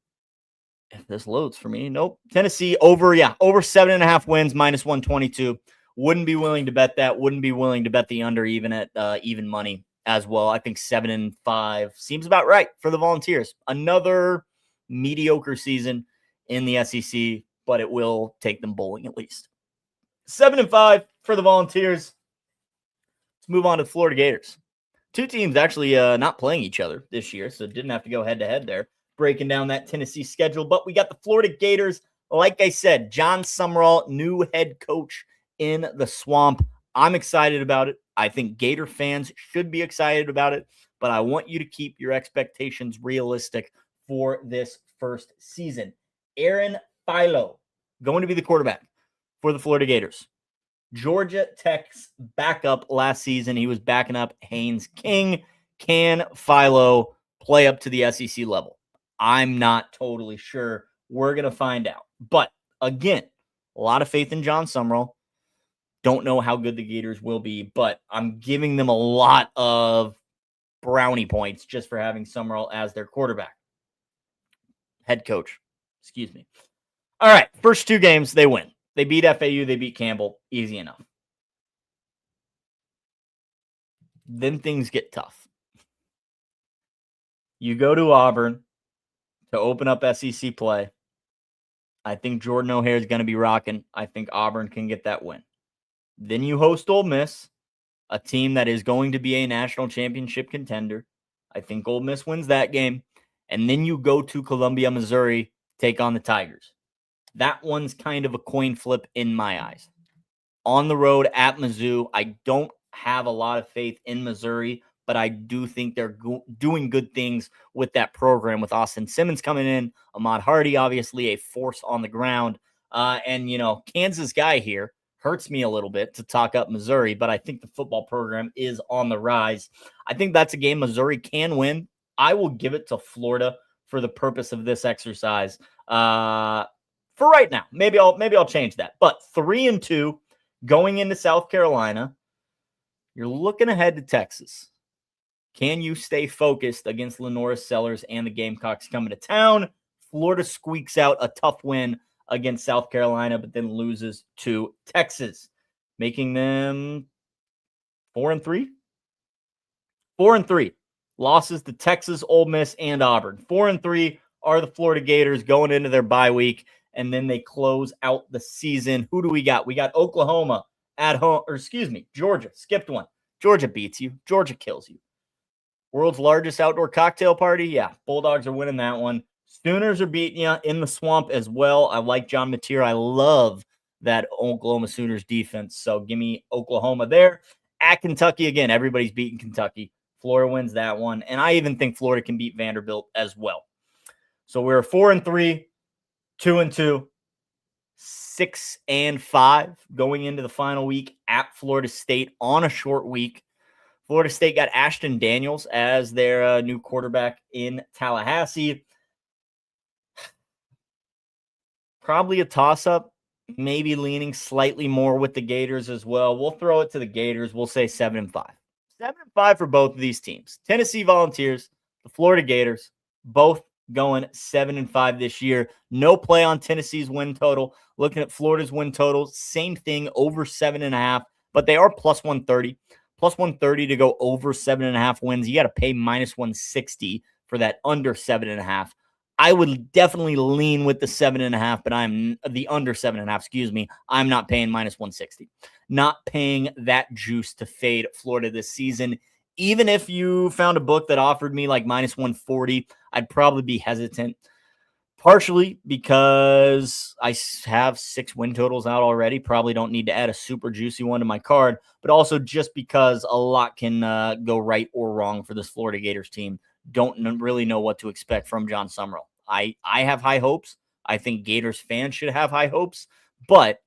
If this loads for me. Nope. Tennessee over 7.5 wins, minus 122. Wouldn't be willing to bet that. Wouldn't be willing to bet the under even at even money as well. I think 7-5 seems about right for the Volunteers. Another mediocre season in the SEC, but it will take them bowling at least. 7-5 for the Volunteers. Let's move on to the Florida Gators. Two teams actually not playing each other this year, so didn't have to go head-to-head there, breaking down that Tennessee schedule. But we got the Florida Gators. Like I said, John Summerall, new head coach in the Swamp. I'm excited about it. I think Gator fans should be excited about it, but I want you to keep your expectations realistic for this first season. Aaron Philo going to be the quarterback for the Florida Gators. Georgia Tech's backup last season. He was backing up Haynes King. Can Philo play up to the SEC level? I'm not totally sure. We're going to find out. But again, a lot of faith in John Summerall. Don't know how good the Gators will be, but I'm giving them a lot of brownie points just for having Summerall as their quarterback. Head coach. Excuse me. All right. First 2 games, they win. They beat FAU. They beat Campbell. Easy enough. Then things get tough. You go to Auburn to open up SEC play. I think Jordan O'Hare is going to be rocking. I think Auburn can get that win. Then you host Ole Miss, a team that is going to be a national championship contender. I think Ole Miss wins that game. And then you go to Columbia, Missouri, take on the Tigers. That one's kind of a coin flip in my eyes. On the road at Mizzou, I don't have a lot of faith in Missouri, but I do think they're doing good things with that program with Austin Simmons coming in, Ahmad Hardy, obviously a force on the ground. And, Kansas guy here hurts me a little bit to talk up Missouri, but I think the football program is on the rise. I think that's a game Missouri can win. I will give it to Florida for the purpose of this exercise. For right now, maybe I'll change that. But 3-2 going into South Carolina, you're looking ahead to Texas. Can you stay focused against Lenora Sellers and the Gamecocks coming to town? Florida squeaks out a tough win against South Carolina, but then loses to Texas, making them 4-3. 4-3. Losses to Texas, Ole Miss, and Auburn. 4-3 are the Florida Gators going into their bye week, and then they close out the season. Who do we got? We got Oklahoma at home, Georgia. Skipped one. Georgia beats you. Georgia kills you. World's largest outdoor cocktail party? Yeah, Bulldogs are winning that one. Sooners are beating you in the swamp as well. I like John Mateer. I love that Oklahoma Sooners defense. So give me Oklahoma there. At Kentucky, again, everybody's beating Kentucky. Florida wins that one. And I even think Florida can beat Vanderbilt as well. So we're 4-3, 2-2, 6-5 going into the final week at Florida State on a short week. Florida State got Ashton Daniels as their new quarterback in Tallahassee. Probably a toss-up, maybe leaning slightly more with the Gators as well. We'll throw it to the Gators. We'll say 7-5. 7-5 for both of these teams. Tennessee Volunteers, the Florida Gators, both going 7-5 this year. No play on Tennessee's win total. Looking at Florida's win total, same thing, over 7.5, but they are plus 130. Plus 130 to go over 7.5 wins. You got to pay minus 160 for that under 7.5. I would definitely lean with the 7.5, but I'm the under 7.5, I'm not paying minus 160. Not paying that juice to fade Florida this season. Even if you found a book that offered me like minus 140, I'd probably be hesitant. Partially because I have 6 win totals out already. Probably don't need to add a super juicy one to my card, but also just because a lot can go right or wrong for this Florida Gators team. Don't really know what to expect from John Summerall. I have high hopes. I think Gators fans should have high hopes, but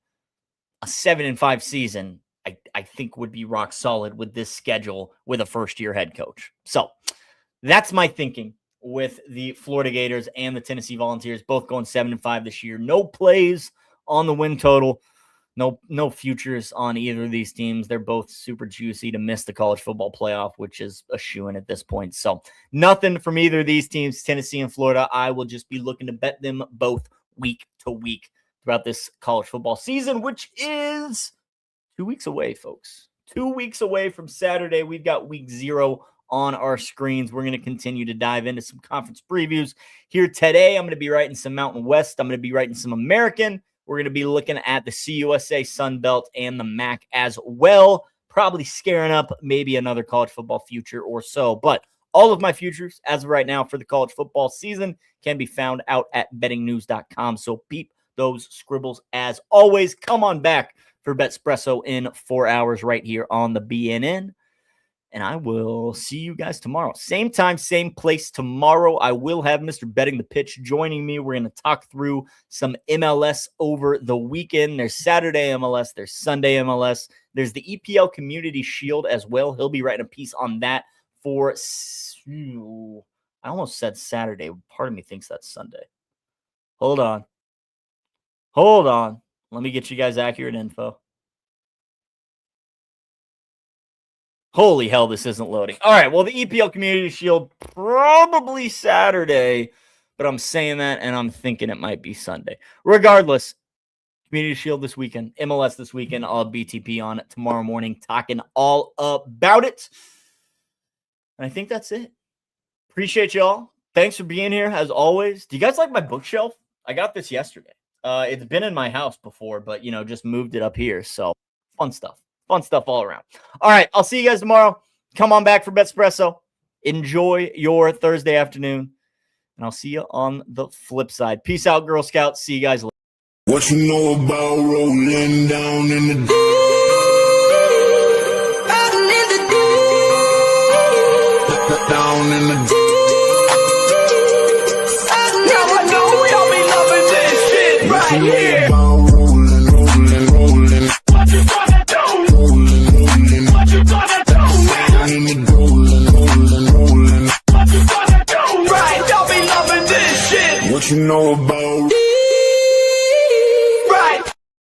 a 7-5 season, I think would be rock solid with this schedule with a first-year head coach. So that's my thinking with the Florida Gators and the Tennessee Volunteers, both going 7-5 this year. No plays on the win total. No futures on either of these teams. They're both super juicy to miss the college football playoff, which is a shoo-in at this point. So nothing from either of these teams, Tennessee and Florida. I will just be looking to bet them both week to week throughout this college football season, which is 2 weeks away, folks. 2 weeks away from Saturday. We've got week 0 on our screens. We're going to continue to dive into some conference previews here today. I'm going to be writing some Mountain West. I'm going to be writing some American. We're going to be looking at the CUSA, Sun Belt, and the MAC as well. Probably scaring up maybe another college football future or so. But all of my futures as of right now for the college football season can be found out at bettingnews.com. So beep those scribbles as always. Come on back for Betspresso in 4 hours right here on the BNN. And I will see you guys tomorrow. Same time, same place tomorrow. I will have Mr. Betting the Pitch joining me. We're going to talk through some MLS over the weekend. There's Saturday MLS. There's Sunday MLS. There's the EPL Community Shield as well. He'll be writing a piece on that for, I almost said Saturday. Part of me thinks that's Sunday. Hold on. Let me get you guys accurate info. Holy hell, this isn't loading. All right, well, the EPL Community Shield probably Saturday, but I'm saying that and I'm thinking it might be Sunday. Regardless, Community Shield this weekend, MLS this weekend. I'll have BTP on it tomorrow morning, talking all about it. And I think that's it. Appreciate y'all. Thanks for being here, as always. Do you guys like my bookshelf? I got this yesterday. It's been in my house before, but, just moved it up here. So, fun stuff. Fun stuff all around. All right, I'll see you guys tomorrow. Come on back for Betspresso. Enjoy your Thursday afternoon. And I'll see you on the flip side. Peace out, Girl Scouts. See you guys later. What you know about rolling down in the deep? Down in the deep. Now I know we all be loving this shit right here. Rolling. What you gonna do? Rolling. What you gonna do? Down in the rolling. What you gonna do? Right, y'all be loving this shit. What you know about